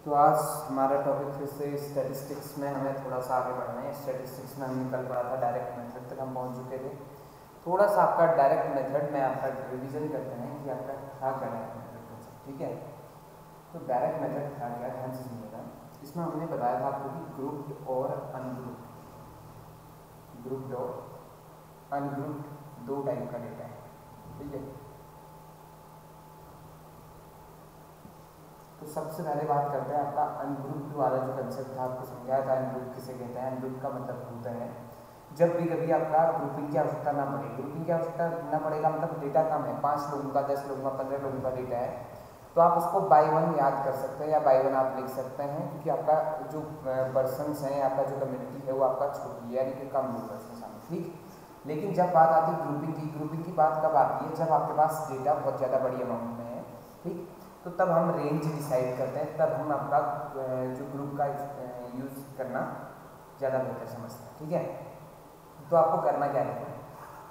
तो आज हमारा टॉपिक फिर से स्टैटिस्टिक्स में हमें थोड़ा सा आगे बढ़ना है। स्टैटिस्टिक्स में हम निकल पड़ा था, डायरेक्ट मेथड तक हम पहुंच चुके थे। थोड़ा सा आपका डायरेक्ट मेथड में आपका रिवीजन करते हैं कि आपका था क्या डायरेक्ट मेथड कंसेप्ट, ठीक है। तो डायरेक्ट मेथड था क्या, ध्यान से सुनिएगा। इसमें हमने बताया था आपको कि ग्रुप्ड और अनग्रुप्ड दो टाइप का डेटा है, ठीक है। तो सबसे पहले बात करते हैं आपका अनग्रुप्ड वाला जो कंसेप्ट था, आपको समझाया था अनग्रुप्ड किसे कहते हैं। अनग्रुप्ड का मतलब होता है जब भी कभी आपका ग्रुपिंग की आवश्यकता ना पड़े। ग्रुपिंग की आवश्यकता ना पड़ेगा मतलब डेटा कम है, 5 लोगों का, 10 लोगों का, 15 लोगों का डेटा है, तो आप उसको बाय वन याद कर सकते हैं या बाय वन आप लिख सकते हैं, क्योंकि आपका जो पर्सनस हैं, आपका जो कम्युनिटी है वो आपका छोटी है, यानी कि कम लोग हैं उसमें शामिल, ठीक। लेकिन जब बात आती है ग्रुपिंग की बात कब आती है, जब आपके पास डेटा बहुत ज़्यादा बड़ी अमाउंट में है, ठीक। तो तब हम रेंज डिसाइड करते हैं, तब हम आपका जो ग्रुप का यूज़ करना ज़्यादा बेहतर समझते हैं, ठीक है। तो आपको करना क्या है,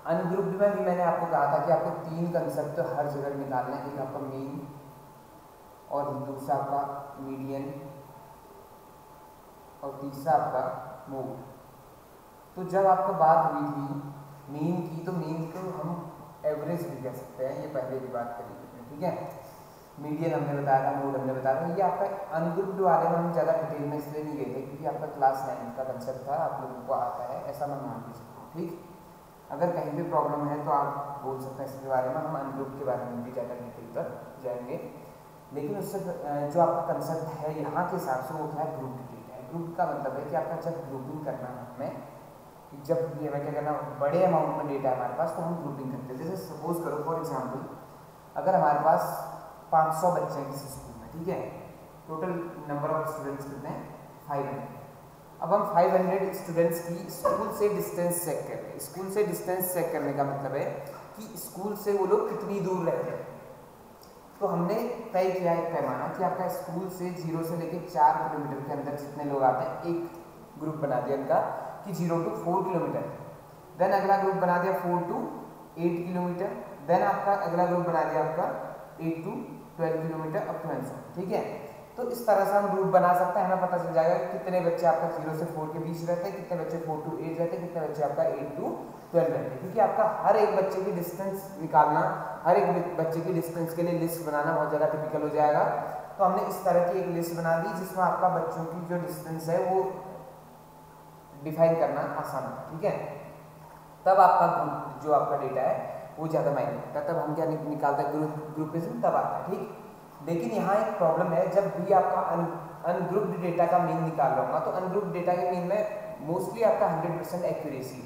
अनग्रुप्ड में भी मैंने आपको कहा था कि आपको 3 कंसेप्ट हर जगह निकालना है। एक आपका मीन और दूसरा आपका मीडियन और तीसरा आपका मोड। तो जब आपको बात हुई थी मीन की, तो मीन को हम एवरेज भी कह सकते हैं, ये पहले भी बात करी थी, ठीक है। मीडियन हमने बताया था, मोड हमने बताया था। ये आपका अनग्रुप्ड वाले में हम ज़्यादा डिटेल में इसलिए नहीं गए थे क्योंकि आपका क्लास 9 का कंसेप्ट था, आप लोगों को आता है, ऐसा मैं मान लीजिए, ठीक। अगर कहीं भी प्रॉब्लम है तो आप बोल सकते हैं इसके बारे में, हम अनग्रुप्ड के बारे में भी ज़्यादा डिटेल पर जाएंगे। लेकिन उससे जो आपका कंसेप्ट है यहाँ के हिसाब से वो क्या है, ग्रुप्ड डेटा है। ग्रुप का मतलब है कि आपका जब ग्रुपिंग करना है हमें, जब ये हमें क्या करना, बड़े अमाउंट में डेटा है हमारे पास, तो हम ग्रुपिंग करते हैं। जैसे सपोज करो फॉर एग्जाम्पल, अगर हमारे पास 500 बच्चे हैं किसी स्कूल में, ठीक है, टोटल नंबर ऑफ स्टूडेंट्स कितने हैं, 500। अब हम 500 स्टूडेंट्स की स्कूल से डिस्टेंस चेक कर रहे हैं। स्कूल से डिस्टेंस चेक करने का मतलब है कि स्कूल से वो लोग कितनी दूर रहते हैं। तो हमने तय किया एक पैमाना कि आपका स्कूल से 0 से लेकर 4 किलोमीटर के अंदर जितने लोग आते हैं, एक ग्रुप बना दिया उनका कि 0 to 4 किलोमीटर। देन अगला ग्रुप बना दिया 4 to 8 किलोमीटर। देन आपका अगला ग्रुप बना दिया आपका 8 to 12 kilometre up to and so, ठीक है। तो इस तरह से हम ग्रुप बना सकते हैं, हमें पता चल जाएगा कि कितने बच्चे आपका 0 से 4 के बीच रहते हैं, कितने बच्चे 4 to 8 रहते हैं, कितने बच्चे आपका 8 to 12 रहते हैं। क्योंकि आपका हर एक बच्चे की डिस्टेंस निकालना, हर एक बच्चे की डिस्टेंस के लिए लिस्ट बनाना बहुत ज़्यादा टिपिकल हो जाएगा। तो हमने इस तरह की एक लिस्ट बना दी जिसमें आपका बच्चों की जो डिस्टेंस है वो डिफाइन करना आसान है, ठीक है। तब आपका ग्रुप जो आपका डेटा है वो ज़्यादा मायने रखता है, तब हम क्या निकालते हैं, ग्रुपिज्म तब आता है, ठीक। लेकिन यहाँ एक प्रॉब्लम है, जब भी आपका अनग्रुप्ड डेटा का मीन निकाल रहा होगा, तो अनग्रुप्ड डेटा के मीन में मोस्टली आपका 100% एक्यूरेसी,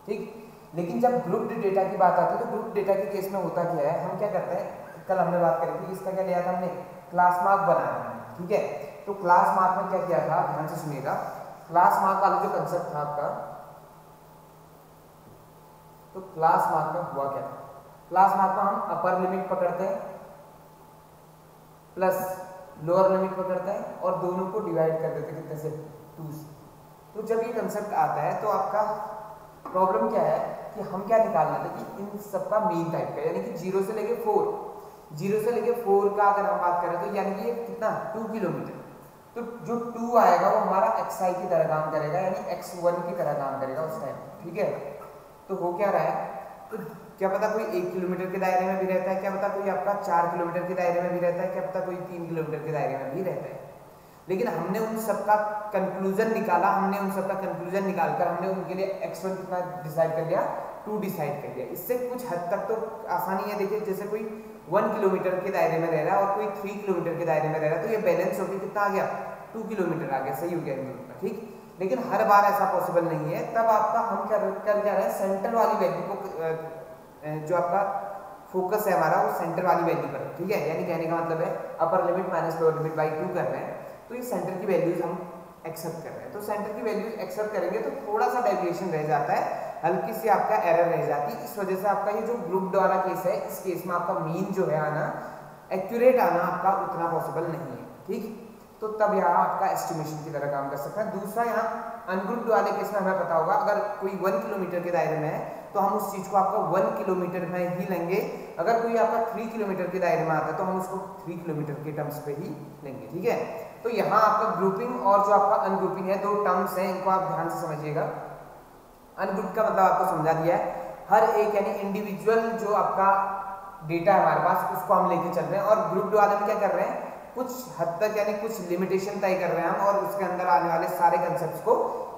ठीक। लेकिन जब ग्रुप्ड डेटा की बात आती है, तो ग्रुप डेटा के केस में होता क्या है, हम क्या करते हैं, कल हमने बात करी थी, इसका क्या लिया था हमने, क्लास मार्क बनाया था, ठीक है। तो क्लास मार्क में क्या किया था, ध्यान से सुनिएगा। क्लास मार्क वाला जो कंसेप्ट था आपका, तो क्लास मार्क में हुआ क्या था, क्लास मार्क में हम अपर लिमिट पकड़ते हैं प्लस लोअर लिमिट पकड़ते हैं और दोनों को डिवाइड कर देते हैं कितने से, 2 से। तो जब ये कंसेप्ट आता है तो आपका प्रॉब्लम क्या है कि हम क्या निकालना था कि इन सबका मीन टाइप का, यानी कि 0 से लेके 4 का अगर हम बात करें तो यानी कि ये कितना, 2 किलोमीटर। तो जो 2 आएगा वो हमारा xi की तरह काम करेगा, यानी x1 की तरह काम करेगा उस टाइम, ठीक है। तो हो क्या रहा है, तो क्या पता कोई 1 किलोमीटर के दायरे में भी रहता है, क्या पता कोई आपका 4 किलोमीटर के दायरे में भी रहता है, क्या पता कोई 3 किलोमीटर के दायरे में भी रहता है। लेकिन हमने उन सबका कंक्लूजन निकाला, निकालकर हमने उनके लिए x1 कितना डिसाइड कर लिया, 2 डिसाइड कर लिया। इससे कुछ हद तक तो आसानी है। देखिए जैसे कोई 1 किलोमीटर के दायरे में रह रहा है और कोई 3 किलोमीटर के दायरे में रह रहा है, तो ये बैलेंस होकर कितना आ गया, 2 किलोमीटर आ गया, सही हो गया, ठीक। लेकिन हर बार ऐसा पॉसिबल नहीं है। तब आपका हम क्या कर रहे हैं, सेंटर वाली वैल्यू को, जो आपका फोकस है हमारा, वो सेंटर वाली वैल्यू पर, ठीक है। यानी कहने का मतलब है upper limit minus lower limit by 2 कर रहे हैं, तो ये सेंटर की वैल्यूज हम एक्सेप्ट कर रहे हैं। तो सेंटर की वैल्यूज एक्सेप्ट करेंगे तो थोड़ा सा डेविएशन रह जाता है, हल्की सी आपका एरर रह जाती है। इस वजह से आपका ये जो ग्रुप्ड वाला केस है, इस केस में आपका मीन जो है आना, एक्यूरेट आना आपका उतना पॉसिबल नहीं है, ठीक। तो तब यहाँ आपका एस्टिमेशन की तरह काम कर सकता है। दूसरा, यहाँ अनग्रुप्ड वाले केस में हमें पता होगा, अगर कोई 1 किलोमीटर के दायरे में है तो हम उस चीज को आपका 1 किलोमीटर में ही लेंगे। अगर कोई आपका 3 किलोमीटर के दायरे में आता है तो हम उसको 3 किलोमीटर के टर्म्स पे ही लेंगे, ठीक है। तो यहाँ आपका ग्रुपिंग और जो आपका अनग्रुपिंग है, दो टर्म्स हैं, इनको आप ध्यान से समझिएगा। अनग्रुप का मतलब आपको समझा दिया है, हर एक यानी इंडिविजुअल जो आपका डेटा है हमारे पास उसको हम लेके चल रहे हैं, और ग्रुप वाले में क्या कर रहे हैं, कुछ हद तक यानी कुछ लिमिटेशन तय कर रहे हैं हम, और उसके अंदर आने वाले सारे कंसेप्ट्स को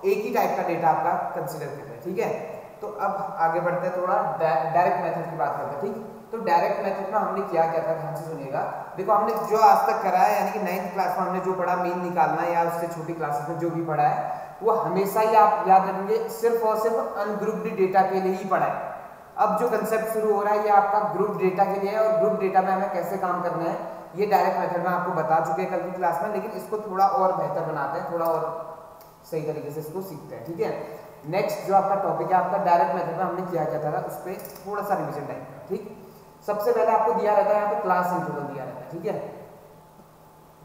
एक ही टाइप का डेटा आपका कंसिडर कर रहे हैं, ठीक है। तो अब आगे बढ़ते हैं, थोड़ा डायरेक्ट मेथड की बात करते हैं, ठीक। तो डायरेक्ट मेथड में हमने क्या क्या था, ध्यान से सुनिएगा। देखो हमने जो आज तक करा है, यानी कि 9th क्लास में हमने जो पढ़ा मीन निकालना, या उससे छोटी क्लासेस में जो भी पढ़ा है वो हमेशा ही आप याद रखेंगे सिर्फ और सिर्फ अनग्रुप्ड डेटा के लिए ही पढ़ा है। अब जो कंसेप्ट शुरू हो रहा है ये आपका ग्रुप डेटा के लिए है, और ग्रुप डेटा में हमें कैसे काम करना है ये डायरेक्ट मेथड में आपको बता चुके हैं कल की क्लास में, लेकिन इसको थोड़ा और बेहतर बनाते हैं, थोड़ा और सही तरीके से इसको सीखते हैं, ठीक है। नेक्स्ट जो आपका टॉपिक है आपका डायरेक्ट मेथड में हमने क्या क्या था उस पर थोड़ा सा रिविजन टाइप का, ठीक। सबसे पहले आपको दिया रहता है यहाँ पे क्लास इंटरवल दिया रहता है, ठीक है।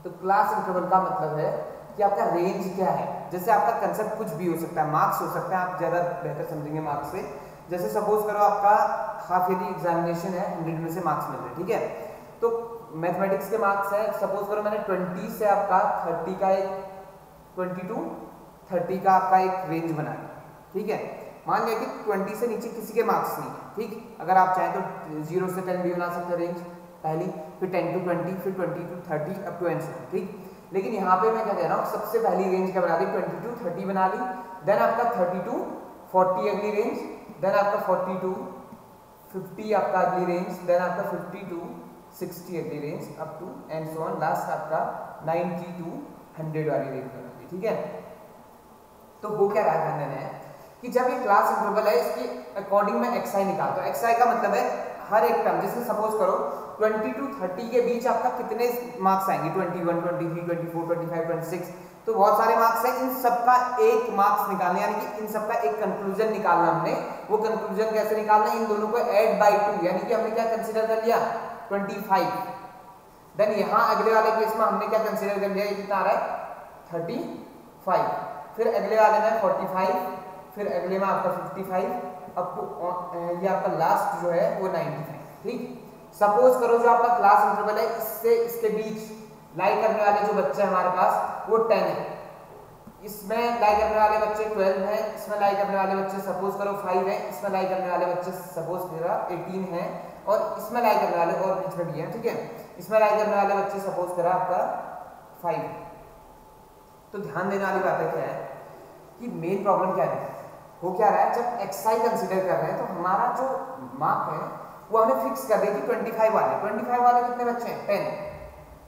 तो क्लास इंटरवल का मतलब है कि आपका रेंज क्या है। जैसे आपका कंसेप्ट कुछ भी हो सकता है, मार्क्स हो सकता है, आप ज्यादा बेहतर समझेंगे मार्क्स से। जैसे सपोज करो आपका हाफ ईयरली एग्जामिनेशन है, 100 में से मार्क्स मिल रहे हैं, ठीक है। तो मैथमेटिक्स के मार्क्स है, सपोज करो मैंने 20 से आपका 30 का एक 22 30 का आपका एक रेंज बना लिया, ठीक है। मान लिया कि 20 से नीचे किसी के मार्क्स नहीं है, ठीक। अगर आप चाहें तो 0 से 10 भी बना सकते हैं रेंज पहली, फिर 10 to 20, फिर 20 to 30 up to and so, ठीक। लेकिन यहाँ पे मैं क्या कह रहा हूँ, सबसे पहली रेंज क्या बना दी, 20 to 30 बना ली, देन आपका 30 to 40 अगली रेंज, देन आपका 40 to 50 आपका अगली रेंज, देन आपका 50 to 60 अगली range, up to and so on, last आपका 90 to 100 वाली रेंज बना दी, ठीक है। तो वो क्या रहा ध्यान देना है कि जब ये क्लास इंटरवल है इसकी अकॉर्डिंग में xi निकालता हूं। xi का मतलब है हर एक टर्म, जैसे सपोज करो 20 to 30 के बीच आपका कितने मार्क्स आएंगे, 21, 23, 24, 25, 26, तो बहुत सारे मार्क्स हैं। इन सबका एक मार्क्स निकालना, यानी कि इन सबका एक कंक्लूजन निकालना हमने। वो कंक्लूजन कैसे निकालना, इन दोनों को ऐड बाय 2, यानी कि हमने क्या कंसीडर कर लिया 25। देन यहाँ अगले वाले केस में हमने क्या कंसीडर कर लिया, ये कितना आ रहा है 35, फिर अगले वाले में 45, फिर अगले में आपका 55, अब ये आपका लास्ट जो है वो 95, ठीक। सपोज करो जो आपका क्लास इंटरवल है इससे इसके बीच लाई करने वाले जो बच्चे हमारे पास वो 10 है, इसमें लाई करने वाले बच्चे 12 है, इसमें लाई करने वाले बच्चे सपोज करो 5 है, इसमें लाई करने वाले बच्चे सपोज करो 18 है, और इसमें लाई करने वाले और बीच में भी है, ठीक है। इसमें लाई करने वाले बच्चे सपोज करो आपका 5। तो ध्यान देने वाली बात है क्या है कि मेन प्रॉब्लम क्या है, हो क्या रहा है, जब xi कंसीडर कर रहे हैं तो हमारा जो मार्क है वो हमने फिक्स कर दिया कि 25 वाले। 25 वाले कितने बच्चे हैं 10,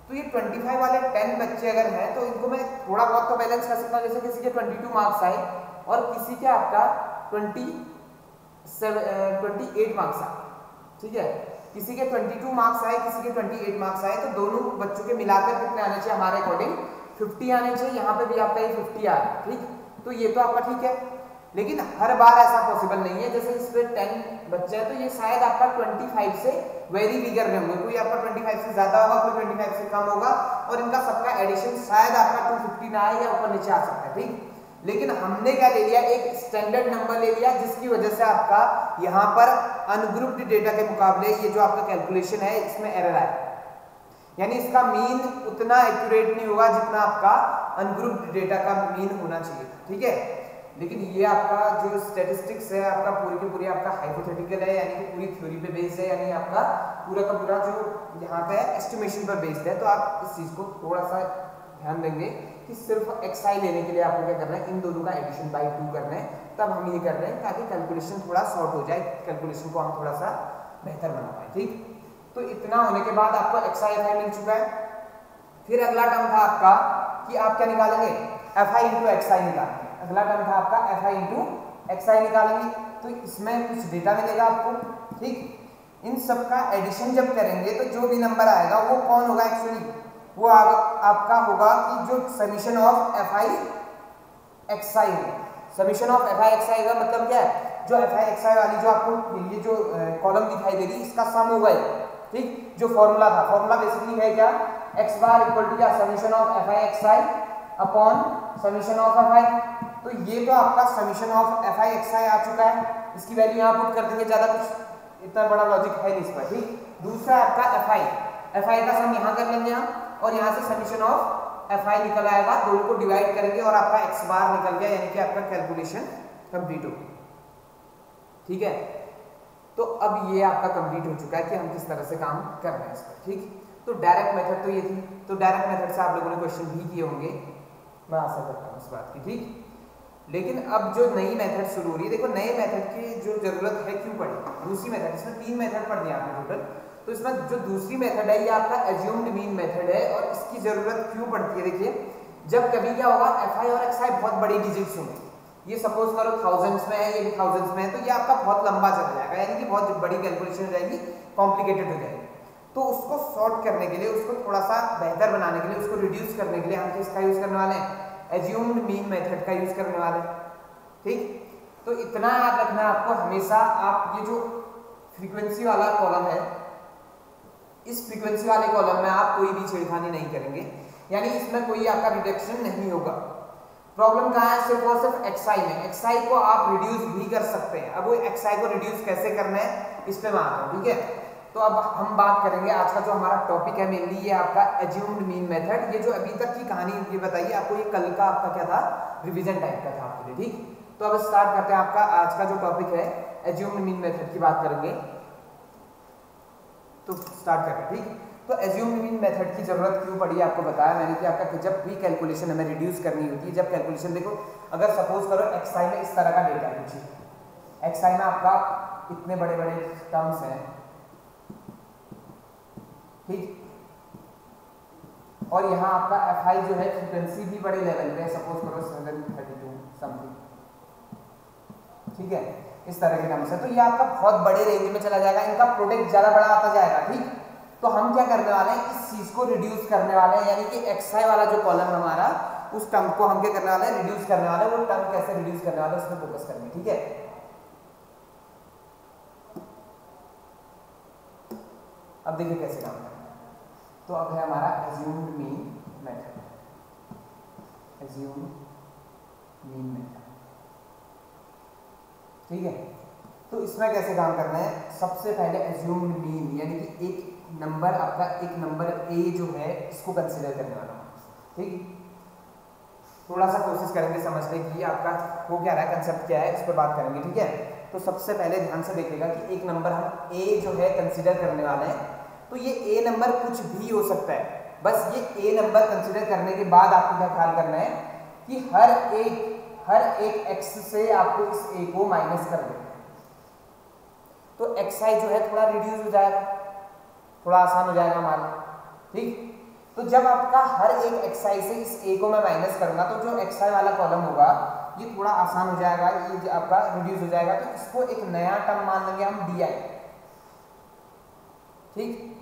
तो ये 25 वाले 10 बच्चे अगर हैं तो इनको मैं थोड़ा बहुत तो बैलेंस कर सकता हूँ। जैसे किसी के 22 मार्क्स आए और किसी के आपका 28 मार्क्स आए, ठीक है। किसी के 22 मार्क्स आए, किसी के 28 मार्क्स आए, तो दोनों बच्चों के मिलाकर कितने आने चाहिए हमारे अकॉर्डिंग 50 आने चाहिए। यहाँ पे भी आपका ये 50 आ रहा है, ठीक। तो ये तो आपका ठीक है, लेकिन हर बार ऐसा पॉसिबल नहीं है। जैसे इस पे 10 बच्चे हैं तो ये शायद आपका 25 से वेरी बिगर में होंगे, कोई आपका 25 से ज्यादा होगा, कोई 25 से कम होगा, और इनका सबका एडिशन शायद आपका 250 ना आए या ऊपर नीचे आ सकता है, ठीक। लेकिन हमने क्या ले लिया, एक स्टैंडर्ड नंबर ले लिया, जिसकी वजह से आपका यहाँ पर अनग्रुप्ड डेटा के मुकाबले ये जो आपका कैलकुलेशन है इसमें एरर आया, यानी इसका मीन उतना एक्यूरेट नहीं होगा जितना आपका अनग्रुप्ड डेटा का मीन होना चाहिए, ठीक है। लेकिन ये आपका जो स्टैटिस्टिक्स है आपका पूरी की पूरी आपका हाइपोथेटिकल है, यानी कि पूरी थ्योरी पे बेस्ड है, यानी आपका पूरा का पूरा जो यहाँ पे एस्टिमेशन पर बेस्ड है। तो आप इस चीज को थोड़ा सा ध्यान देंगे कि सिर्फ xi लेने के लिए आपको क्या करना है, इन दोनों का एडिशन बाय 2 करना है, तब हम ये कर रहे हैं ताकि कैलकुलेशन थोड़ा शॉर्ट हो जाए, कैलकुलेशन को हम थोड़ा सा बेहतर बना पाए, ठीक। तो इतना होने के बाद आपको xi fi मिल चुका है। फिर अगला टर्म था आपका कि आप क्या निकालेंगे, fi into xi निकालेंगे। अगला टर्म था आपका fi into xi निकालेंगे, तो इसमें कुछ डेटा मिलेगा आपको, ठीक। इन सब का एडिशन जब करेंगे तो जो भी नंबर आएगा वो कौन होगा, एक्चुअली वो आपका होगा कि जो समीशन ऑफ fi xi होगा। समीशन ऑफ fi xi का मतलब क्या है, जो fi xi वाली जो आपको ये जो कॉलम दिखाई दे रही इसका सम होगा, ठीक। जो फॉर्मूला था, फॉर्मूला बेसिकली है क्या, x बार इक्वल टू क्या, summation of fi xi upon summation of fi। तो ये तो आपका समीशन ऑफ fi xi आ चुका है। इसकी वैल्यू यहाँ पुट कर देंगे, ज्यादा कुछ इतना बड़ा लॉजिक है नहीं इस पर, ठीक। दूसरा आपका एफ आई का सम यहाँ कर लेंगे हम, और यहाँ से समीशन ऑफ एफ आई निकल आएगा, दोनों को डिवाइड करेंगे और आपका एक्स बार निकल गया, यानी कि आपका कैलकुलेशन कंप्लीट हो गई, ठीक है। तो अब ये आपका कंप्लीट हो चुका है कि हम किस तरह से काम कर रहे हैं इस पर, ठीक। तो डायरेक्ट मेथड तो ये थी, तो डायरेक्ट मेथड से आप लोगों ने क्वेश्चन भी किए होंगे, मैं आशा करता हूँ इस बात की, ठीक। लेकिन अब जो नई मेथड शुरू हो रही है, देखो नए मेथड की जो जरूरत है क्यों पड़ी, दूसरी मेथड, इसमें 3 मेथड पढ़ दिया आपने टोटल, तो इसमें जो दूसरी मेथड है ये आपका एज्यूम्ड मीन मेथड है, और इसकी जरूरत क्यों पड़ती है, देखिए जब कभी क्या होगा एफ आई और एक्स आई बहुत बड़ी डिजिट्स होंगे, ये सपोज करो थाउजेंड्स में है, ये भी थाउजेंड्स में है, तो ये आपका बहुत लंबा चला जाएगा, यानी कि बहुत बड़ी कैलकुलेशन हो जाएगी, कॉम्प्लिकेटेड हो जाएगी। तो उसको सॉर्ट करने के लिए, उसको थोड़ा सा बेहतर बनाने के लिए, उसको रिड्यूस करने के लिए हम किसका यूज करने वाले हैं, एज्यूम्ड मीन मेथड का यूज करने वाले, ठीक। तो इतना याद रखना है आपको हमेशा, आप ये जो फ्रीक्वेंसी वाला कॉलम है, इस फ्रीक्वेंसी वाले कॉलम में आप कोई भी छेड़खानी नहीं करेंगे, यानी इसमें कोई आपका रिडक्शन नहीं होगा। प्रॉब्लम कहाँ है, सिर्फ और सिर्फ एक्सआई में, एक्सआई को आप रिड्यूस भी कर सकते हैं। अब वो एक्सआई को रिड्यूस कैसे करना है इस पे मैं आता हूँ, ठीक है। तो अब हम बात करेंगे, आज का जो हमारा टॉपिक है मेनली ये आपका एज्यूम्ड मीन मेथड, ये जो अभी तक की कहानी ये बताइए आपको, ये कल का आपका क्या था, रिवीजन टाइप का था आपके लिए, ठीक। तो अब स्टार्ट करते हैं, आपका आज का जो टॉपिक है एज्यूम्ड मीन मेथड की बात करेंगे, तो स्टार्ट करें, ठीक। तो एज्यूम्ड मीन मेथड की जरूरत क्यों पड़ी आपको बताया मैंने कि आपका जब भी कैलकुलेशन हमें रिड्यूस करनी होती है, जब कैलकुलेशन देखो अगर सपोज करो एक्सआई में इस तरह का डेटा है, कुछ एक्सआई में आपका इतने बड़े बड़े टर्म्स हैं, ठीक, और यहाँ आपका एफ आई जो है फ्रीक्वेंसी भी बड़े लेवल पे, सपोज करो 732 समथिंग, ठीक है, इस तरह के टर्म्स है, तो ये आपका बहुत बड़े रेंज में चला जाएगा, इनका प्रोडक्ट ज्यादा बड़ा आता जाएगा, ठीक। तो हम क्या करने वाले हैं, इस चीज को रिड्यूस करने वाले हैं, यानी कि एक्सआई वाला जो कॉलम हमारा, उस टर्म को हम क्या करने वाले हैं, रिड्यूस करने वाले हैं। वो टर्म कैसे रिड्यूस करने वाले हैं उसमें फोकस करेंगे, ठीक है। अब देखिए कैसे काम करना है। तो अब है हमारा assumed mean method, assumed mean method, ठीक है। तो इसमें कैसे काम करना है, सबसे पहले एज्यूम्ड मीन यानी कि एक नंबर, आपका एक नंबर ए जो है इसको कंसीडर करने वाला हूं, ठीक। थोड़ा सा कोशिश करेंगे समझने की आपका वो क्या रहा है, कंसेप्ट क्या है, इस पर बात करेंगे, ठीक है। तो सबसे पहले ध्यान से देखिएगा कि एक नंबर हम ए जो है कंसीडर करने वाले हैं, तो ये ए नंबर कुछ भी हो सकता है, बस ये ए नंबर कंसीडर करने के बाद आपको क्या ख्याल करना है कि हर एक एक्स से आपको इस ए को माइनस कर देना है, तो एक्स आई जो है थोड़ा रिड्यूस हो जाएगा, थोड़ा आसान हो जाएगा हमारा, ठीक। तो जब आपका हर एक एक्स आई से इस ए को मैं माइनस करूंगा, तो जो एक्स आई वाला कॉलम होगा ये थोड़ा आसान हो जाएगा, ये आपका रिड्यूस हो जाएगा, तो इसको एक नया टर्म मान लेंगे हम डी आई, ठीक।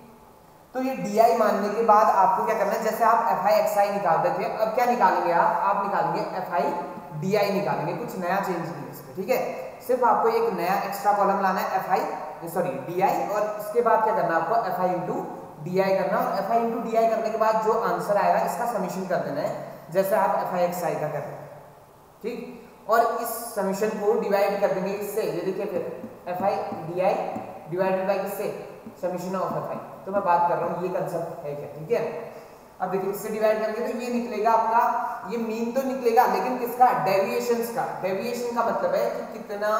तो ये डी आई मानने के बाद आपको क्या करना है, जैसे आप एफ आई एक्स आई निकालते थे, अब क्या निकालेंगे आप निकालेंगे एफ आई डी आई निकालेंगे, कुछ नया चेंज नहीं है इसमें, ठीक है। सिर्फ आपको एक नया एक्स्ट्रा कॉलम लाना है F I sorry D I, और इसके बाद क्या करना है आपको F I into D I करना, और F I into D I करने के बाद जो आंसर आएगा इसका समीशन कर देना है, जैसे आप एफ आई एक्स आई का कर रहे हैं, ठीक। और इस समीशन को डिवाइड कर देंगे इससे, ये देखिए फिर F I D I divided by किससे, समीशन ऑफ एफ आई। तो मैं बात कर रहा हूँ ये कंसेप्ट है क्या, ठीक है। अब देखिए इससे डिवाइड करेंगे तो ये निकलेगा आपका, ये मीन तो निकलेगा लेकिन किसका, डेविएशंस का। डेविएशन का मतलब है कि कितना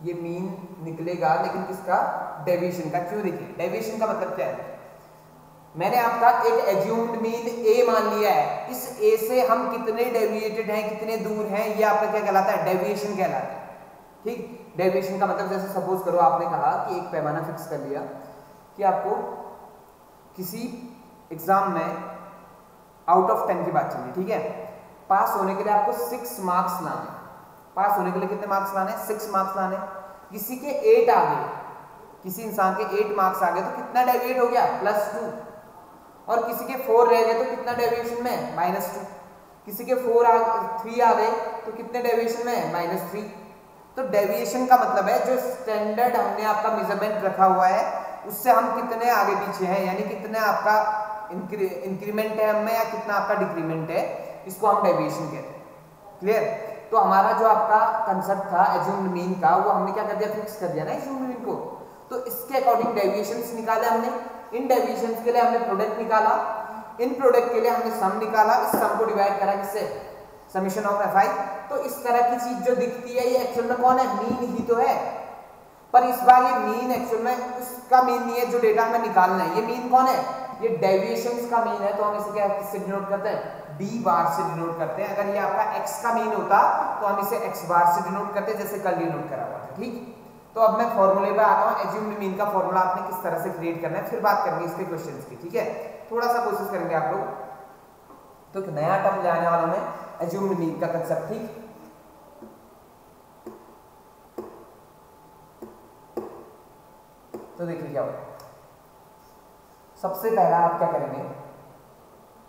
ये मीन निकलेगा, लेकिन किसका, डेविएशन का। क्यों, देखिए डेविएशन का मतलब क्या है, मैंने आपका एक एज्यूम्ड मीन ए मान लिया है, इस ए से हम कितने डेविएटेड हैं, कितने दूर हैं, ये आपका क्या कहलाता है, डेविएशन कहलाता है, ठीक। डेविएशन का मतलब जैसे सपोज करो आपने कहा कि एक पैमाना फिक्स कर लिया कि आपको किसी एग्जाम में आउट ऑफ 10 की बात चलिए, ठीक है, पास होने के लिए आपको 6 मार्क्स लाने, पास होने के लिए कितने मार्क्स लाने, 6 मार्क्स लाने। किसी के 8 आ गए, किसी इंसान के 8 मार्क्स आ गए तो कितना डेविएट हो गया, +2, और किसी के 4 रह गए तो कितना डेविएशन में, -2। किसी के 3 आ गए तो कितने डेविएशन में, -3। तो डेविएशन का मतलब है जो स्टैंडर्ड हमने आपका मेजरमेंट रखा हुआ है उससे हम कितने आगे पीछे हैं, यानी कितने आपका इंक्रीमेंट है हमें या कितना आपका डिक्रीमेंट है, इसको हम डेविएशन कहते हैं। क्लियर। तो हमारा जो आपका कंसेप्ट था एज्यूम्ड मीन का, वो हमने क्या कर दिया, फिक्स कर दिया ना एज्यूम्ड मीन को। तो इसके अकॉर्डिंग डेविएशंस निकाले हमने, इन डेविएशंस के लिए हमने प्रोडक्ट निकाला, इन प्रोडक्ट के लिए हमने सम निकाला, इस सम को डिवाइड करा किससे, समेशन ऑफ fi। तो इस तरह की चीज जो दिखती है ये एक्चुअल में कौन है, मीन ही तो है, पर इस बार ये मीन एक्चुअल में उसका मीन नहीं है जो डेटा हमें निकालना है। ये मीन कौन है, ये डेविएशंस का मीन है। तो हम इसे क्या किससे डिनोट करते हैं, d बार से डिनोट करते हैं। अगर ये आपका x का मीन होता तो हम इसे x बार से डिनोट करते जैसे कल डिनोट करा हुआ था। ठीक, तो अब मैं फॉर्मूले पे आता हूँ, एज्यूम्ड मीन का फॉर्मूला आपने किस तरह से क्रिएट करना है, फिर बात करेंगे इसके क्वेश्चंस की। ठीक है, थोड़ा सा कोशिश करेंगे आप लोग। तो एक नया टर्म ले आने वाला मैं, एज्यूम्ड मीन का कंसेप्ट। ठीक, तो देखिए क्या होगा, सबसे पहला आप क्या करेंगे,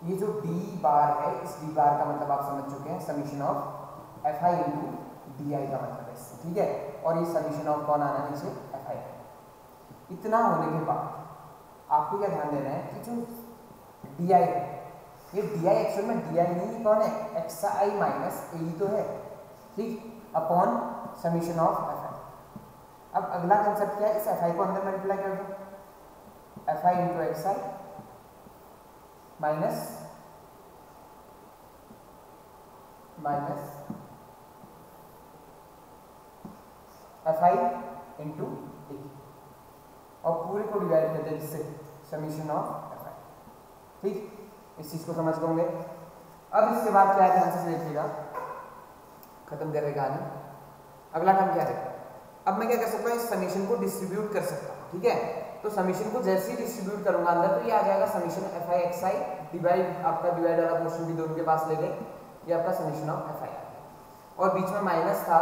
ये जो d बार है, इस d बार का मतलब आप समझ चुके हैं, summation of fi into di का मतलब है इससे। ठीक है, और ये समीशन ऑफ कौन आना नीचे, fi। इतना होने के बाद आपको क्या ध्यान देना है कि जो di है, ये di एक्चुअल में di नहीं, कौन है, xi माइनस a ही तो है। ठीक, अपॉन समीशन ऑफ fi। अब अगला कंसेप्ट क्या है, इस fi को अंदर मल्टीप्लाई कर दो, fi into xi minus fi into a, और पूरे को डिवाइड कर दे जिससे समीशन ऑफ fi। ठीक, इस चीज को समझ गए। अब इसके बाद क्या है, ध्यान से देखिएगा, खत्म करेगा नहीं। अगला टर्म क्या है, अब मैं क्या कर सकता हूँ, इस समीशन को डिस्ट्रीब्यूट कर सकता हूँ। ठीक है, तो समीशन को जैसे ही डिस्ट्रीब्यूट करूंगा अंदर, तो ये आ जाएगा समीशन fi xi डिवाइड, आपका डिवाइड वाला पोर्शन भी दोनों के पास ले गए, ये आपका समीशन ऑफ fi आ गया। और बीच में माइनस था,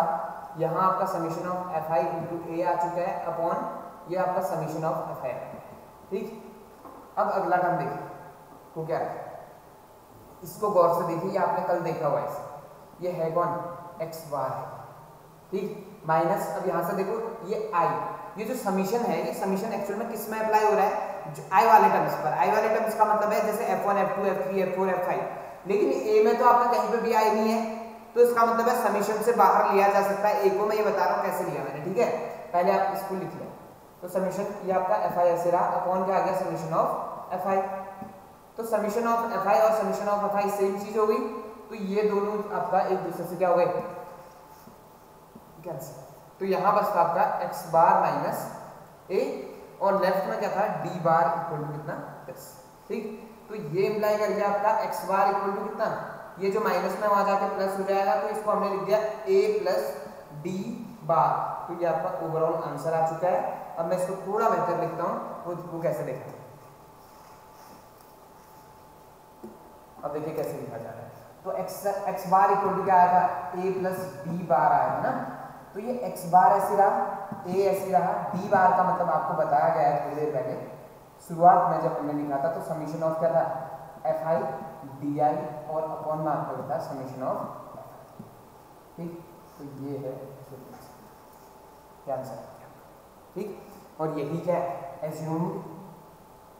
यहाँ आपका summation of fi into a आ चुका है, अपॉन ये आपका समीशन ऑफ fi आ गया। ठीक, अब अगला टर्म देखिए तो क्या है, इसको गौर से देखिए, ये आपने कल देखा हुआ है, ये है कौन, x बार है। ठीक, माइनस, अब यहाँ से देखो ये i, ये जो समीशन है, ये समीशन एक्चुअल में किस में अप्लाई हो रहा है, जो i वाले टर्म्स पर। i वाले टर्म्स का मतलब है जैसे f1 f2 f3 f4 f5, लेकिन a में तो आपका कहीं पे भी i नहीं है, तो इसका मतलब है समीशन से बाहर लिया जा सकता है। a को मैं ये बता रहा हूँ कैसे लिया मैंने। ठीक है, पहले आप इसको लिख लें, तो समीशन ये आपका fi ऐसे रहा, अपॉन क्या आ गया, समीशन ऑफ fi। तो समीशन ऑफ fi और समीशन ऑफ fi सेम चीज हो गई, तो ये दोनों आपका एक दूसरे से क्या हो गए, कैंसिल। तो यहाँ बस था आपका x बार माइनस a, और लेफ्ट में क्या था, d बार इक्वल टू कितना, 10। ठीक, तो ये इम्प्लाई कर दिया आपका x बार इक्वल टू कितना, ये जो माइनस में वहां जाके प्लस हो जाएगा, तो इसको हमने लिख दिया a प्लस d बार। तो ये आपका ओवरऑल आंसर आ चुका है। अब मैं इसको थोड़ा बेहतर लिखता हूँ, वो कैसे देखते हैं। अब देखिए कैसे लिखा जा रहा है, तो x बार इक्वल टू क्या आएगा, a प्लस d बार आएगा ना। तो ये x बार ऐसे रहा, a ऐसे रहा, d बार का मतलब आपको बताया गया है थोड़ी देर पहले शुरुआत में जब हमने लिखा था, तो समीशन ऑफ क्या था, fi di, और अपॉन में आपको बता समीशन ऑफ fi। ठीक, तो ये है क्या आंसर। ठीक, और यही क्या है, एज्यूम्ड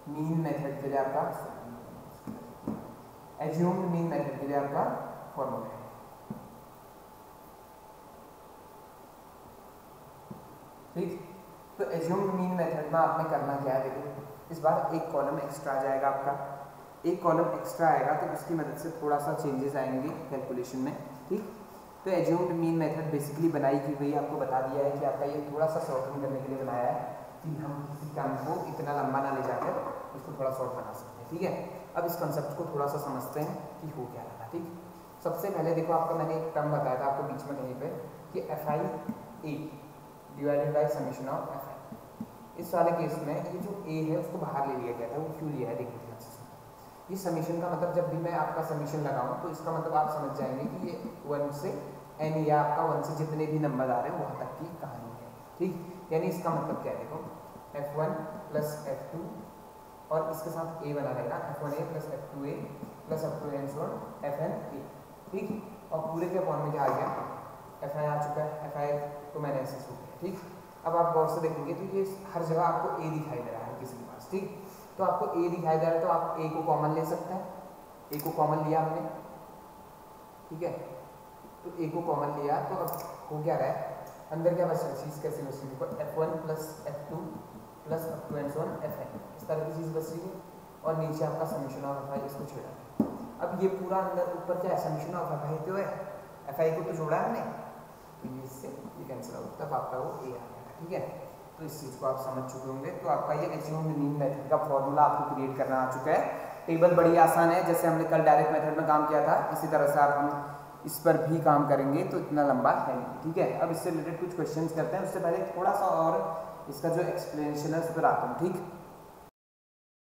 मीन मेथड के लिए आपका, एज्यूम्ड मीन मेथड के लिए आपका फॉर्मूला है। ठीक, तो एज्यूम्ड मीन मेथड में आपने करना क्या है, देखो इस बार एक कॉलम एक्स्ट्रा आ जाएगा आपका, एक कॉलम एक्स्ट्रा आएगा, तो उसकी मदद से थोड़ा सा चेंजेस आएंगे कैलकुलेशन में। ठीक, तो एज्यूम्ड मीन मेथड बेसिकली बनाई की गई, आपको बता दिया है कि आपका ये थोड़ा सा शॉर्टन करने के लिए बनाया है कि हम किसी काम को इतना लंबा ना ले जाकर उसको थोड़ा शॉर्ट बना सकते हैं। ठीक है, अब इस कंसेप्ट को थोड़ा सा समझते हैं कि हो क्या रहा। ठीक, सबसे पहले देखो आपको मैंने एक टर्म बताया था आपको बीच में कहीं पे कि fi a divided by summation of fi। इस वाले केस में ये जो a है उसको बाहर ले लिया गया था, वो क्यों लिया है देखिए। ये समीशन का मतलब जब भी मैं आपका समीशन लगाऊं तो इसका मतलब आप समझ जाएंगे कि ये 1 से n या आपका 1 से जितने भी नंबर आ रहे हैं वहां तक की कहानी है। ठीक, यानी इसका मतलब क्या है, देखो f1 प्लस f2 और इसके साथ a बना रहेगा, f1a plus f2a plus f2n so fn a। ठीक, और पूरे के अपॉन में क्या आ गया, fi आ चुका है, fi को मैंने ऐसे सोच लिया। ठीक, अब आप गौर से देखेंगे तो ये हर जगह आपको a दिखाई दे रहा है किसी के पास। ठीक, तो आपको a दिखाई दे रहा है, तो आप a को कॉमन ले सकते हैं, a को कॉमन लिया हमने। ठीक है, तो ए को कॉमन लिया तो अब हो क्या रहा है, अंदर क्या बच रहा है, चीज़ कैसे बच रही है, देखो f1 plus f2 plus up to and so on fn, इस तरह की चीज़ बच रही है। और नीचे आपका समीशन ऑफ fi इसको छोड़ा। अब ये पूरा अंदर ऊपर क्या है, समीशन ऑफ fi तो है, fi को तो जोड़ा है हमने, तो ये इससे ये कैंसिल आउट, तब आपका वो a आ गया। ठीक है, तो इस चीज़ को आप समझ चुके होंगे। तो आपका ये एज्यूम्ड मीन मेथड का फॉर्मूला आपको क्रिएट करना आ चुका है। टेबल बड़ी आसान है, जैसे हमने कल डायरेक्ट मेथड में काम किया था, इसी तरह से आप हम इस पर भी काम करेंगे, तो इतना लंबा है नहीं। ठीक है, अब इससे रिलेटेड कुछ क्वेश्चंस करते हैं, उससे पहले थोड़ा सा और इसका जो एक्सप्लेनेशन है उस पर आता हूँ। ठीक,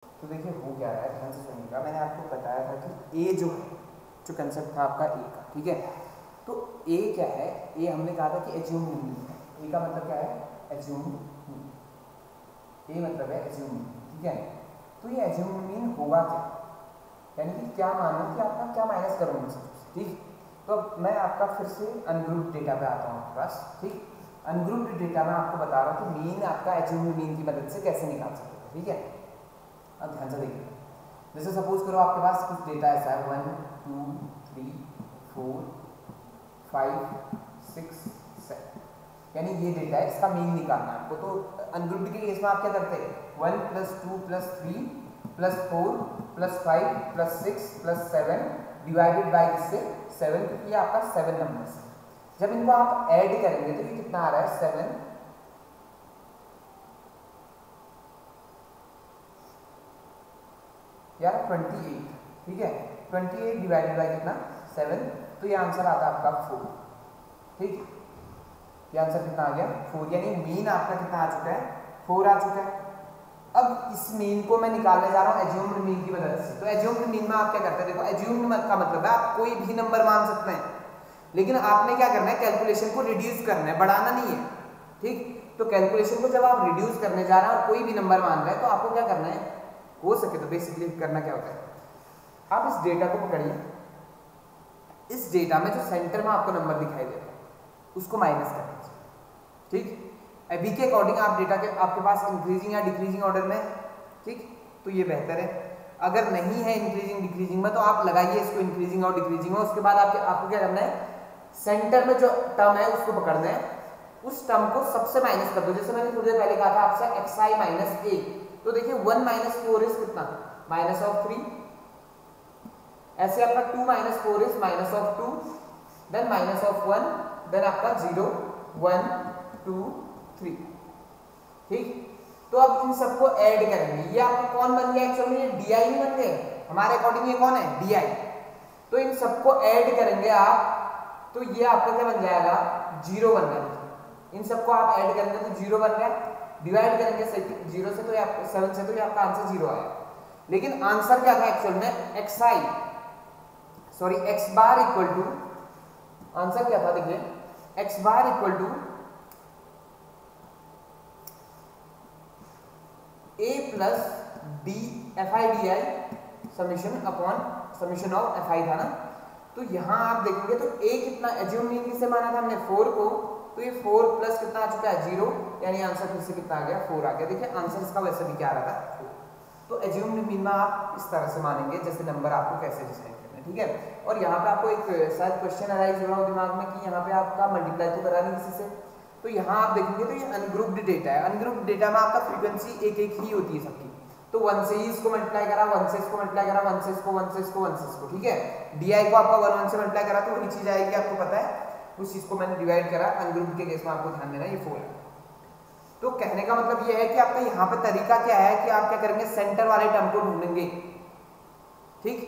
तो देखिए हो क्या रहा है, ध्यान से सुनिएगा। मैंने आपको बताया था कि ए जो है, जो कंसेप्ट था आपका ए का, ठीक है, तो ए क्या है, ए हमने कहा था कि एज्यूम्ड मीन है। ए का मतलब क्या है, एज्यूम्ड मीन, ए मतलब है एज्यूम्ड मीन। ठीक है, तो ये एज्यूम्ड मीन होगा क्या, यानी कि क्या मानो कि आपका क्या माइनस करूँगा सबसे। ठीक, तो अब मैं आपका फिर से अनग्रुप्ड डेटा पे आता हूँ आपके पास। ठीक, अनग्रुप्ड डेटा में आपको बता रहा हूँ कि मीन आपका एज्यूम्ड मीन की मदद से कैसे निकाल सकते हैं। ठीक है, अब ध्यान से देखिए, जैसे सपोज करो आपके पास कुछ डेटा ऐसा है 1 2 3 4 5 6 7, यानी ये डेटा है, इसका मीन निकालना है आपको। तो अनग्रुप्ड के केस में आप क्या करते हैं, 1 + 2 + 3 + 4 + 5 + 6 + 7 डिवाइडेड बाई इससे 7, क्योंकि ये आपका 7 नंबर्स है। जब इनको आप ऐड करेंगे तो ये कितना आ रहा है, 7 या 28। ठीक है, 28 डिवाइडेड बाई कितना, 7, तो ये आंसर आता है आपका 4। ठीक, ये आंसर कितना आ गया, 4, यानी मीन आपका कितना आ चुका है, 4 आ चुका है। अब इस मीन को मैं निकालने जा रहा हूँ एज्यूम्ड मीन की मदद से। तो एज्यूम्ड मीन में आप क्या करते हैं, देखो एज्यूम्ड का मतलब है आप कोई भी नंबर मान सकते हैं, लेकिन आपने क्या करना है, कैलकुलेशन को रिड्यूस करना है, बढ़ाना नहीं है। ठीक, तो कैलकुलेशन को जब आप रिड्यूस करने जा रहे हैं और कोई भी नंबर मान रहे हैं, तो आपको क्या करना है, हो सके तो बेसिकली करना क्या होता है, आप इस डेटा को पकड़िए, इस डेटा में जो सेंटर में आपको नंबर दिखाई दे रहा है उसको माइनस कर दीजिए। ठीक, अभी के अकॉर्डिंग आप डेटा के आपके पास इंक्रीजिंग या डिक्रीजिंग ऑर्डर में, ठीक, तो ये बेहतर है। अगर नहीं है इंक्रीजिंग डिक्रीजिंग में, तो आप लगाइए इसको इंक्रीजिंग और डिक्रीजिंग में। उसके बाद आपको क्या करना है, सेंटर में जो टर्म है उसको पकड़ना है, उस टर्म को सबसे माइनस कर दो। जैसे मैंने थोड़ी देर पहले कहा था आपसे xi - a, तो देखिए 1 - 4 इज कितना, -3, ऐसे आपका 2 - 4 इज -2, देन -1, देन आपका 0 1 2 3। ठीक, तो अब इन सबको ऐड करेंगे, ये आपका कौन बन गया, एक्चुअली ये di नहीं बन गए हमारे अकॉर्डिंग, ये कौन है, di। तो इन सबको ऐड करेंगे आप, तो ये आपका क्या बन जाएगा, 0 बन गया। इन सबको आप ऐड करेंगे तो 0 बन गया, डिवाइड करेंगे 0 से तो ये आपका 7 से, तो ये आपका आंसर 0 आया। लेकिन आंसर क्या था एक्चुअल में, x bar equal to, answer क्या था देखिए, x bar equal to a plus d fi di summation upon summation of fi था ना। तो यहां आप देखेंगे तो a कितना एज्यूम मीन किसे माना था हमने, 4 को, तो ये 4 प्लस कितना आ चुका है, 0, यानी आंसर फिर से कितना आ गया, 4 आ गया। देखिए आंसर इसका वैसे भी क्या आ रहा था, 4। तो एज्यूम्ड मीन में आप इस तरह से मानेंगे जैसे नंबर आपको कैसे डिसाइड करना है। ठीक है, और यहाँ पे आपको एक शायद क्वेश्चन अराइज हो रहा हो दिमाग में कि यहाँ पे आपका मल्टीप्लाई तो करा नहीं किसी से, तो यहाँ आप देखेंगे तो ये अनग्रुप्ड डेटा है। अनग्रुप्ड डेटा में आपका फ्रीक्वेंसी एक एक ही होती है सबकी, तो 1 से ही इसको मल्टीप्लाई करा, 1 से इसको मल्टीप्लाई करा, 1 से इसको, 1 से इसको, 1 से इसको। ठीक है, डी को आपका 1 से मल्टीप्लाई करा तो वही चीज आएगी, आपको पता है, उस चीज को मैंने डिवाइड करा। अनग्रुप्ड के केस में आपको ध्यान देना ये 4 है। तो कहने का मतलब ये है कि आपका यहाँ पे तरीका क्या है कि आप क्या करेंगे, सेंटर वाले टर्म को ढूंढेंगे। ठीक,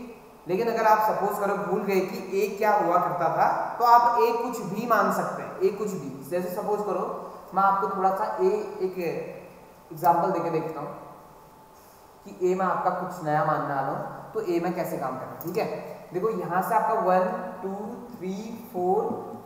लेकिन अगर आप सपोज करो भूल गए कि a क्या हुआ करता था, तो आप a कुछ भी मान सकते हैं, a कुछ भी। जैसे सपोज करो मैं आपको थोड़ा सा एक एग्जांपल देके देखता हूँ कि a में आपका कुछ नया मानने वाला हूँ, तो a में कैसे काम करना है। ठीक है, देखो यहाँ से आपका 1 2 3 4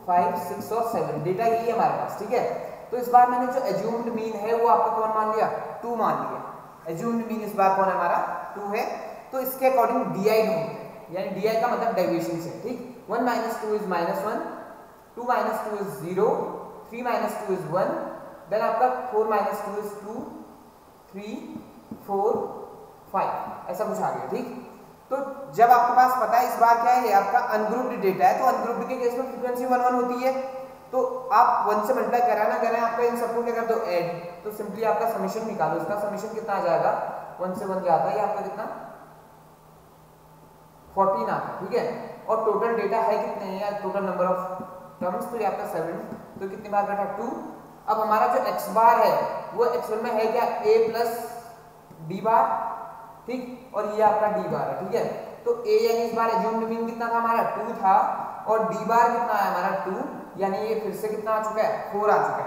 5 6 और 7 डेटा यही है हमारे पास। ठीक है, तो इस बार मैंने जो एज्यूम्ड मीन है वो आपका कौन मान लिया, 2 मान लिया। एज्यूम्ड मीन इस बार कौन है हमारा, 2 है। तो इसके अकॉर्डिंग di ढूंढते हैं, यानी di का मतलब डेविएशन से। ठीक, 1 - 2 इज -1, 2 - 2 इज 0, 3 - 2 इज 1, देन आपका 4 - 2 इज 2, 3 4 5, ऐसा कुछ आ गया। ठीक, तो तो जब आपके पास पता है इस बार क्या है, आपका अनग्रुप्ड डेटा है, तो अनग्रुप्ड के केस में फ्रीक्वेंसी 1 1 होती है, तो आप 1 से मल्टीप्लाई करा ना करें, आपका इन सबको क्या कर दो ऐड, तो सिंपली आपका समीशन निकालो, इसका समीशन कितना आ जाएगा, 1 से 1 जाता है, ये आपका कितना 14 आता है, ठीक है। और टोटल डेटा है कितने हैं, टोटल नंबर ऑफ टर्म्स, तो ये आपका 7, तो कितनी बार बैठा 2। अब हमारा जो x बार है वो एक्चुअल में है क्या, a प्लस d बार, ठीक, और ये आपका d बार है, ठीक है। तो a यानी इस बार एज्यूम्ड मीन कितना था हमारा 2 था, और d बार कितना है हमारा 2, यानी ये फिर से कितना आ चुका है 4 आ चुका है।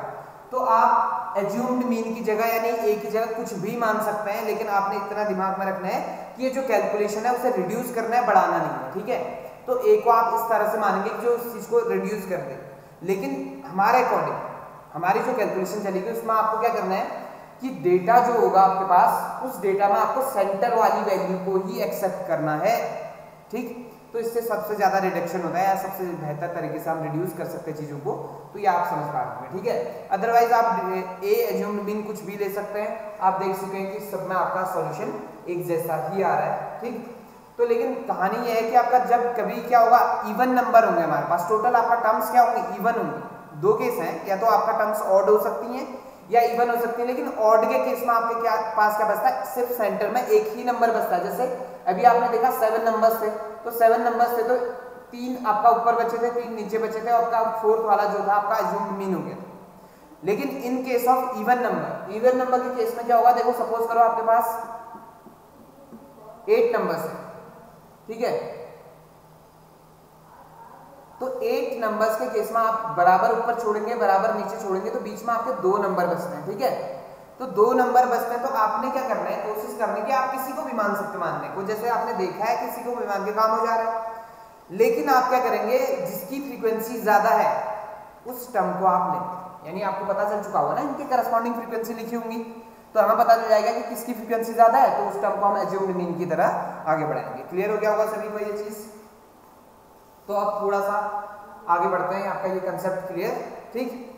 तो आप एज्यूम्ड मीन की जगह यानी a की जगह कुछ भी मान सकते हैं, लेकिन आपने इतना दिमाग में रखना है कि ये जो कैलकुलेशन है उसे रिड्यूस करना है, बढ़ाना नहीं है, ठीक है। तो a को आप इस तरह से मानेंगे कि जो उस चीज को रिड्यूस कर दे, लेकिन हमारे अकॉर्डिंग हमारी जो कैलकुलेशन चलेगी उसमें आपको क्या करना है कि डेटा जो होगा आपके पास, उस डेटा में आपको सेंटर वाली वैल्यू को ही एक्सेप्ट करना है, ठीक। तो इससे सबसे ज्यादा रिडक्शन होता है, या सबसे बेहतर तरीके से हम रिड्यूस कर सकते हैं चीजों को, तो ये आप समझ पा रहे हैं, ठीक है। अदरवाइज आप ए एज्यूम्ड मीन कुछ भी ले सकते हैं, आप देख चुके हैं कि सब में आपका सॉल्यूशन एक जैसा ही आ रहा है, ठीक। तो लेकिन कहानी यह है कि आपका जब कभी क्या होगा, इवन नंबर होंगे हमारे पास, टोटल आपका टर्म्स क्या होंगे, इवन होंगे। दो केस हैं, या तो आपका टर्म्स ऑड हो सकती हैं या इवन हो सकती है, लेकिन ऑड के केस में आपके क्या पास क्या बचता है, सिर्फ सेंटर में एक ही नंबर बचता है। जैसे अभी आपने देखा 7 नंबर्स थे, तो 7 नंबर्स थे तो 3 आपका ऊपर बचे थे, 3 नीचे बचे थे, और आपका फोर्थ वाला जो था आपका अज्यूम्ड मीन हो गया था। लेकिन in case of even number के केस में क्या होगा, देखो सपोज करो आपके पास 8 नंबर्स है, ठीक है। तो 8 नंबर्स के केस में आप बराबर ऊपर छोड़ेंगे बराबर नीचे छोड़ेंगे, तो बीच में आपके 2 नंबर बचते हैं, ठीक है। तो 2 नंबर बचते हैं, तो आपने क्या करना है, कोशिश करनी कि आप किसी को भी मान सकते मानने को, जैसे आपने देखा है किसी को भी मान के काम हो जा रहा है, लेकिन आप क्या करेंगे, जिसकी फ्रीक्वेंसी ज्यादा है उस टर्म को आप लेंगे, यानी आपको पता चल चुका होगा ना इनके करस्पॉन्डिंग फ्रीक्वेंसी लिखी होंगी, तो हमें पता चल जाएगा कि किसकी फ्रीक्वेंसी ज्यादा है, तो उस टर्म को हम एज्यूम्ड मीन की तरह आगे बढ़ाएंगे। क्लियर हो गया होगा सभी को ये चीज। तो अब थोड़ा सा आगे बढ़ते हैं, आपका ये कंसेप्ट क्लियर, ठीक।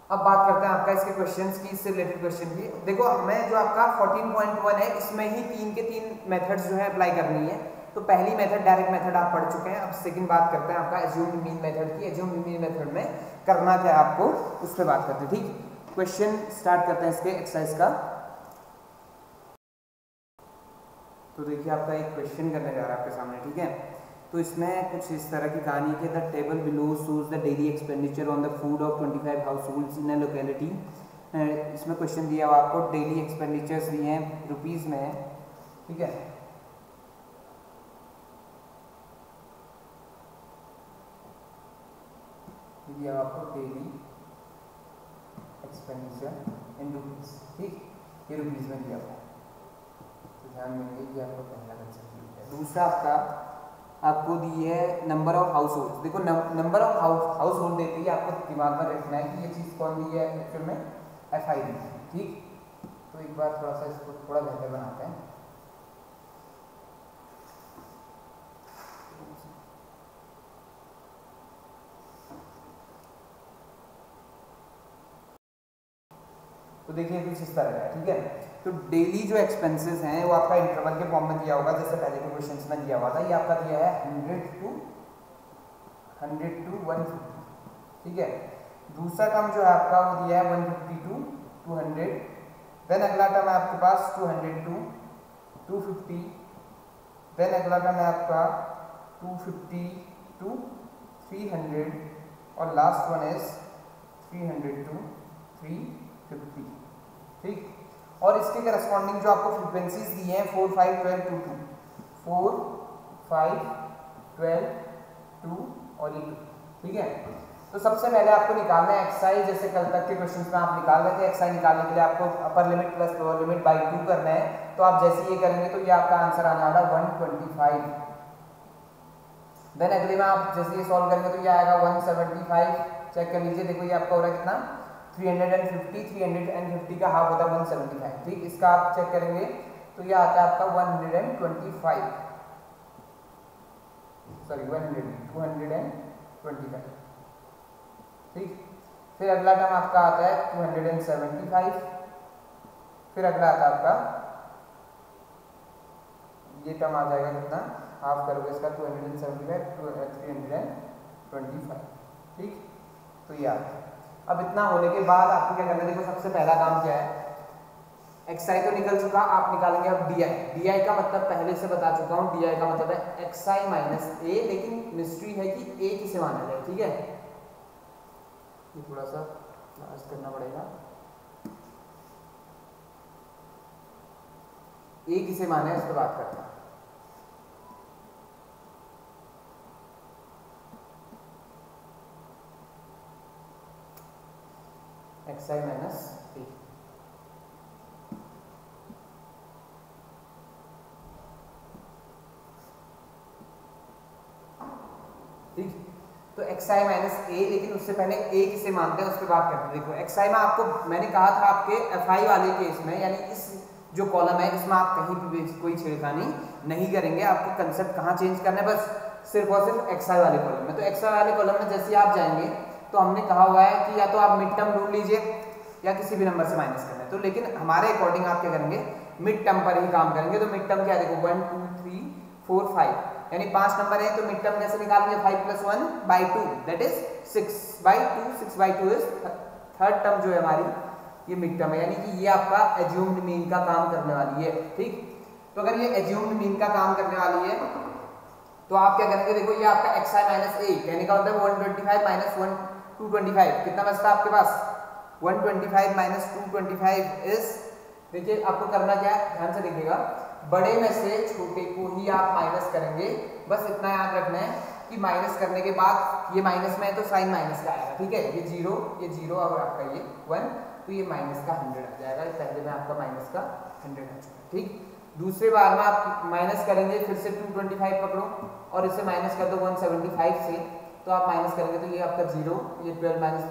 अब बात करते हैं आपका इसके क्वेश्चंस की, इससे रिलेटेड क्वेश्चन की। देखो हमें जो आपका 14.1 है, इसमें ही 3 के 3 मेथड्स जो है अप्लाई करनी है। तो पहली मेथड डायरेक्ट मेथड आप पढ़ चुके हैं, अब सेकंड बात करते हैं आपका एज्यूम्ड मीन मेथड की। एज्यूम्ड मीन मेथड में करना क्या है आपको, उस पर बात करते हैं, ठीक। क्वेश्चन स्टार्ट करते हैं इसके एक्सरसाइज का। तो देखिए आपका एक क्वेश्चन करने जा रहा है आपके सामने, ठीक है। तो इसमें कुछ इस तरह की कहानी है, the table below shows the daily expenditure on the food of 25 house holds in a locality. इसमें क्वेश्चन दिया हुआ आपको, डेली एक्सपेंडिचर्स दिए हैं रुपीज़ में है, ठीक है। दिया आपको डेली एक्सपेंडिचर इन रुपीज़, ठीक, ये रुपीज़ में दिया हुआ है, तो ध्यान देंगे ये आपको पहला कंसेप्ट है। दूसरा आपको दी है नंबर ऑफ हाउस होल्ड। देखो नंबर ऑफ हाउस होल्ड देते ही आपको दिमाग में रखना है कि ये चीज़ कौन दी है, एक्चुअल में FI दी है, ठीक। तो एक बार थोड़ा सा इसको थोड़ा बेहतर बनाते हैं। तो देखिए कुछ इस तरह है, ठीक है। तो डेली जो एक्सपेंसेस हैं वो आपका इंटरवल के फॉर्म में दिया होगा, जैसे पहले के क्वेश्चंस में दिया हुआ था। ये आपका दिया है 100 to 150, ठीक है। दूसरा टर्म जो है आपका वो दिया है 150 to 200। देन अगला टर्म है आपके पास 200 to 250। देन अगला टर्म है आपका 250 to 300, और लास्ट वन इज 300 to 350, ठीक। और इसके करस्पॉन्डिंग जो आपको फ्रीक्वेंसीज दी हैं 4, 5, 12, 2, 2, 4, 5, 12, 2 और ये 2, ठीक है। तो सबसे पहले आपको निकालना है एक्सआई, जैसे कल तक के क्वेश्चंस में आप निकाल रहे थे। एक्सआई निकालने के लिए आपको upper limit plus lower limit by 2 करना है, तो आप जैसे ये करेंगे तो ये आपका आंसर आने वाला 125। देन अगले में आप जैसे ये सॉल्व करेंगे तो ये आएगा 175। चेक कर लीजिए, देखो ये आपका हो रहा है कितना 350 का हाफ होता है 175, ठीक। इसका आप चेक करेंगे तो ये आता है आपका 125, सॉरी 225, ठीक। फिर अगला टर्म आपका आता है 275। फिर अगला आता है आपका ये टर्म आ जाएगा कितना, हाफ करोगे इसका 275 325, ठीक। तो ये आ गया। अब इतना होने के बाद आपको क्या करना है, देखो सबसे पहला काम क्या है, xi तो निकल चुका, आप निकालेंगे अब di। di का मतलब पहले से बता चुका हूँ, di का मतलब है xi माइनस a, लेकिन मिस्ट्री है कि a किसे माना जाए, ठीक है। ये थोड़ा सा लास्ट करना पड़ेगा, a किसे माना है इस पर बात करते हैं। xi माइनस a, ठीक। तो xi माइनस a, लेकिन उससे पहले a किसे मानते हैं उस पर बात करते हैं। देखो xi में आपको मैंने कहा था आपके fi वाले केस में, यानी इस जो कॉलम है इसमें आप कहीं भी कोई छेड़खानी नहीं करेंगे, आपको कंसेप्ट कहाँ चेंज करना है, बस सिर्फ और सिर्फ xi वाले कॉलम में। तो xi वाले कॉलम में जैसे आप जाएंगे तो हमने कहा हुआ है कि या तो आप मिड टर्म ढूंढ लीजिए या किसी भी नंबर से माइनस करना है, तो लेकिन हमारे अकॉर्डिंग आप क्या करेंगे, मिड टर्म पर ही काम करेंगे। तो मिड टर्म क्या, देखो 1 2 3 4 5 यानी 5 नंबर है, तो मिड टर्म कैसे निकालेंगे, 5 + 1 / 2 that is 6/2, 6/2 is third term जो है हमारी, ये मिड टर्म है, यानी कि ये आपका एज्यूम्ड मीन का काम करने वाली है, ठीक। तो अगर ये एज्यूम्ड मीन का काम करने वाली है तो आप क्या करेंगे, देखो ये आपका xi माइनस a, कहने का मतलब 125 माइनस 225 कितना बचता है आपके पास, 125 माइनस 225 इज, देखिए आपको करना क्या है, ध्यान से देखिएगा, बड़े में से छोटे को ही आप माइनस करेंगे, बस इतना याद रखना है कि माइनस करने के बाद ये माइनस में है तो साइन माइनस का आएगा, ठीक है। ये जीरो और आपका ये 1, तो ये माइनस का 100 आ जाएगा, पहले में आपका माइनस का 100 आ चुका है, ठीक। दूसरे बार में आप माइनस करेंगे, फिर से 225 पकड़ो और इसे माइनस कर दो 175 से, तो आप माइनस करेंगे तो ये आपका 0, ये 12 माइनस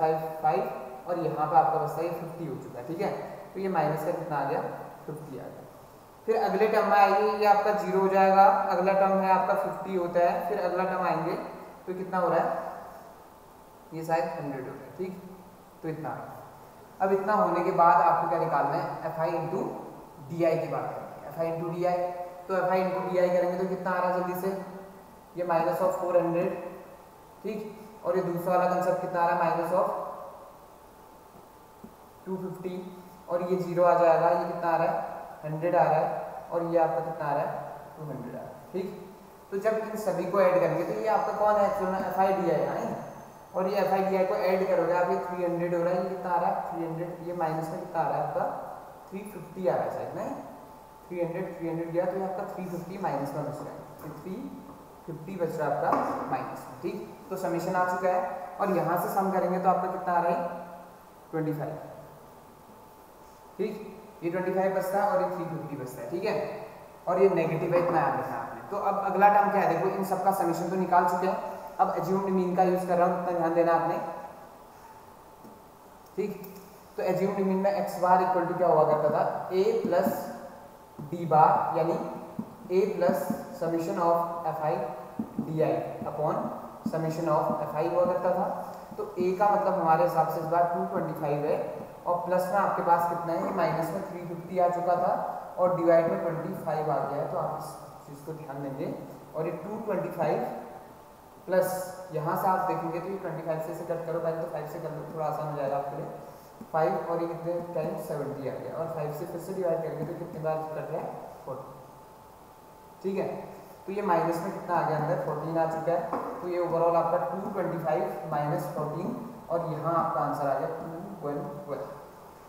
5 और यहाँ पे आपका बचता है ये 50 हो चुका है, ठीक है। तो ये माइनस का कितना आ गया, 50 आ गया। फिर अगले टर्म में आएंगे, ये आपका 0 हो जाएगा, अगला टर्म है आपका 50 होता है, फिर अगला टर्म आएंगे तो कितना हो रहा है, ये शायद 100 हो रहा है, ठीक। तो इतना आ गया। अब इतना होने के बाद आपको क्या निकालना है, fi इंटू डी आई की बात करते हैं, fi इंटू डी आई। तो fi इंटू डी आई करेंगे तो कितना आ रहा है जल्दी से, ये -400, ठीक। और ये दूसरा वाला कंसेप्ट कितना आ रहा है, -250 और ये 0 आ जाएगा, ये कितना आ रहा है 100 आ रहा है और ये आपका कितना आ रहा है 200 आ रहा है, ठीक। तो जब इन सभी को ऐड करेंगे तो ये आपका कौन है एक्चुअल में, fi डी आई, और ये fi डी आई को ऐड करोगे आप, ये 300 हो रहा है, ये कितना आ रहा है 300, ये माइनस में कितना आ रहा है आपका 350 आ रहा है शायद, नहीं 300 गया तो ये आपका 350 माइनस में बच रहा है, 350 बच रहा है आपका माइनस में, ठीक। तो समीशन आ चुका है और यहाँ से सम करेंगे तो आपका कितना आ रहा है 25, ठीक। ये 25 बचता है और ये 350 बचता है, ठीक है। और ये नेगेटिव है, इतना याद रखना आपने। तो अब अगला टर्म क्या है, देखो इन सबका समीशन तो निकाल चुके हैं, अब एज्यूम्ड मीन का यूज कर रहा हूँ, इतना ध्यान देना आपने, ठीक। तो एज्यूम्ड मीन में x बार इक्वल टू क्या हुआ करता था, a प्लस d बार, यानी a plus summation of fi di upon summation of fi हुआ करता था। तो a का मतलब हमारे हिसाब से इस बार 225 है और प्लस में आपके पास कितना है, माइनस में 350 आ चुका था और डिवाइड में 25 आ गया है, तो आप इस चीज़ को ध्यान देंगे। और ये 225 प्लस यहाँ से आप देखेंगे तो ये 25 से कट करो, पहले तो 5 से कर लो, थोड़ा आसान हो जाएगा आपके लिए, 5 और ये कितने टाइम 70 आ गया, और 5 से फिर से डिवाइड करेंगे तो कितने बार कट रहा है 40, ठीक है। तो ये माइनस में कितना आ गया अंदर 14 आ चुका है, तो ये ओवरऑल आपका 225 माइनस 14 और यहाँ आपका आंसर आ गया 212,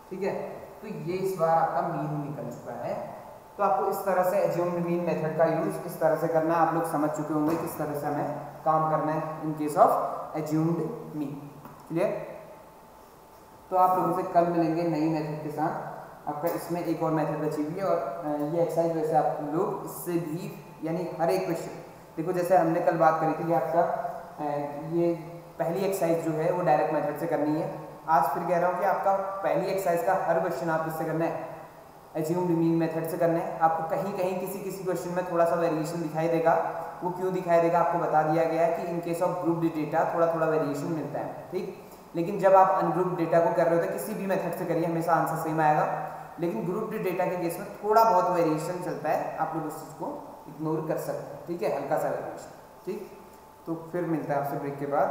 ठीक है। तो ये इस बार आपका मीन निकल चुका है। तो आपको इस तरह से एज्यूम्ड मीन मेथड का यूज किस तरह से करना है आप लोग समझ चुके होंगे, किस तरह से हमें काम करना है in case of assumed mean, clear. तो आप लोगों से कल मिलेंगे नई मेथड के साथ, आपका इसमें एक और मेथड बची हुई है और ये एक्सरसाइज वैसे आप लोग इससे भी, यानी हर एक क्वेश्चन, देखो जैसे हमने कल बात करी थी कि आपका ये पहली एक्सरसाइज जो है वो डायरेक्ट मेथड से करनी है, आज फिर कह रहा हूँ कि आपका पहली एक्सरसाइज का हर क्वेश्चन आप किससे करना है, एज्यूम्ड मीन मेथड से करना है। आपको कहीं कहीं किसी क्वेश्चन में थोड़ा सा वेरिएशन दिखाई देगा, वो क्यों दिखाई देगा आपको बता दिया गया है कि in case of grouped data थोड़ा वेरिएशन मिलता है, ठीक। लेकिन जब आप अनग्रुप्ड डेटा को कर रहे हो तो किसी भी मेथड से करिए हमेशा आंसर सेम आएगा, लेकिन ग्रुप्ड डेटा के केस में थोड़ा बहुत वेरिएशन चलता है, आप लोग उस चीज़ को इग्नोर कर सकते हैं, ठीक है, हल्का सा वेरिएशन। ठीक, तो फिर मिलता है आपसे ब्रेक के बाद।